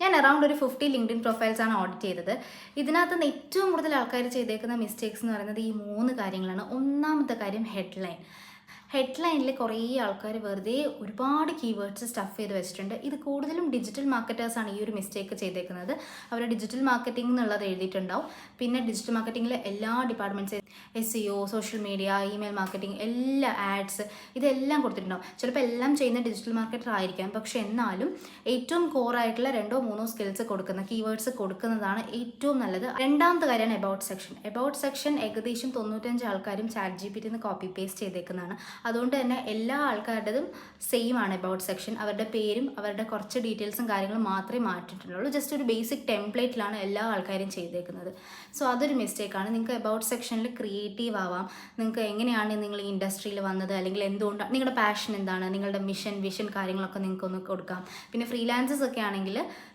ഞാൻ അറൗണ്ട് ഒരു 50 LinkedIn profiles ആണ് ഓഡിറ്റ് ചെയ്തത്. ഇതിനകത്ത് നിന്ന് ഏറ്റവും കൂടുതൽ ആൾക്കാർ ചെയ്തേക്കുന്ന മിസ്റ്റേക്സ് എന്ന് പറയുന്നത് ഈ 3 കാര്യങ്ങളാണ്. ഒന്നാമത്തെ കാര്യം ഹെഡ്ലൈൻ. ഹെഡ്ലൈനിൽ കുറേ ആൾക്കാർ വെറുതെ ഒരുപാട് കീവേഡ്സ് സ്റ്റഫ് ചെയ്ത് വെച്ചിട്ടുണ്ട്. ഇത് കൂടുതലും ഡിജിറ്റൽ മാർക്കറ്റേഴ്സാണ് ഈ ഒരു മിസ്റ്റേക്ക് ചെയ്തേക്കുന്നത്. അവർ ഡിജിറ്റൽ മാർക്കറ്റിംഗ് എന്നുള്ളത് എഴുതിയിട്ടുണ്ടാവും. പിന്നെ ഡിജിറ്റൽ മാർക്കറ്റിങ്ങിലെ എല്ലാ departments, SEO, social media, email marketing, എല്ലാ ആഡ്സ് ഇതെല്ലാം കൊടുത്തിട്ടുണ്ടാവും. ചിലപ്പോൾ എല്ലാം ചെയ്യുന്ന ഡിജിറ്റൽ മാർക്കറ്റർ ആയിരിക്കാം, പക്ഷെ എന്നാലും ഏറ്റവും കോറായിട്ടുള്ള 2-3 സ്കിൽസ് കൊടുക്കുന്ന കീവേഡ്സ് കൊടുക്കുന്നതാണ് ഏറ്റവും നല്ലത്. രണ്ടാമത്തെ കാര്യമാണ് എബൌട്ട് സെക്ഷൻ. എബൌട്ട് സെക്ഷൻ ഏകദേശം 95 ആൾക്കാരും ChatGPT നിന്ന് കോപ്പി പേസ്റ്റ് ചെയ്തേക്കുന്നതാണ്. അതുകൊണ്ട് തന്നെ എല്ലാ ആൾക്കാരുടേതും സെയിം ആണ് എബൌട്ട് സെക്ഷൻ. അവരുടെ പേരും അവരുടെ കുറച്ച് ഡീറ്റെയിൽസും കാര്യങ്ങളും മാത്രമേ മാറ്റിയിട്ടുള്ളൂ. ജസ്റ്റ് ഒരു ബേസിക് ടെംപ്ലേറ്റിലാണ് എല്ലാ ആൾക്കാരും ചെയ്തേക്കുന്നത്. സോ അതൊരു മിസ്റ്റേക്കാണ്. നിങ്ങൾക്ക് എബൌട്ട് സെക്ഷനിൽ ക്രിയേറ്റീവ് ആവാം. നിങ്ങൾക്ക് എങ്ങനെയാണ് നിങ്ങൾ ഈ ഇൻഡസ്ട്രിയിൽ വന്നത്, അല്ലെങ്കിൽ എന്തുകൊണ്ടാണ് നിങ്ങളുടെ പാഷൻ എന്താണ്, നിങ്ങളുടെ മിഷൻ, വിഷൻ കാര്യങ്ങളൊക്കെ നിങ്ങൾക്കൊന്ന് കൊടുക്കാം. പിന്നെ ഫ്രീലാൻസേഴ്സ് ഒക്കെ ആണെങ്കിൽ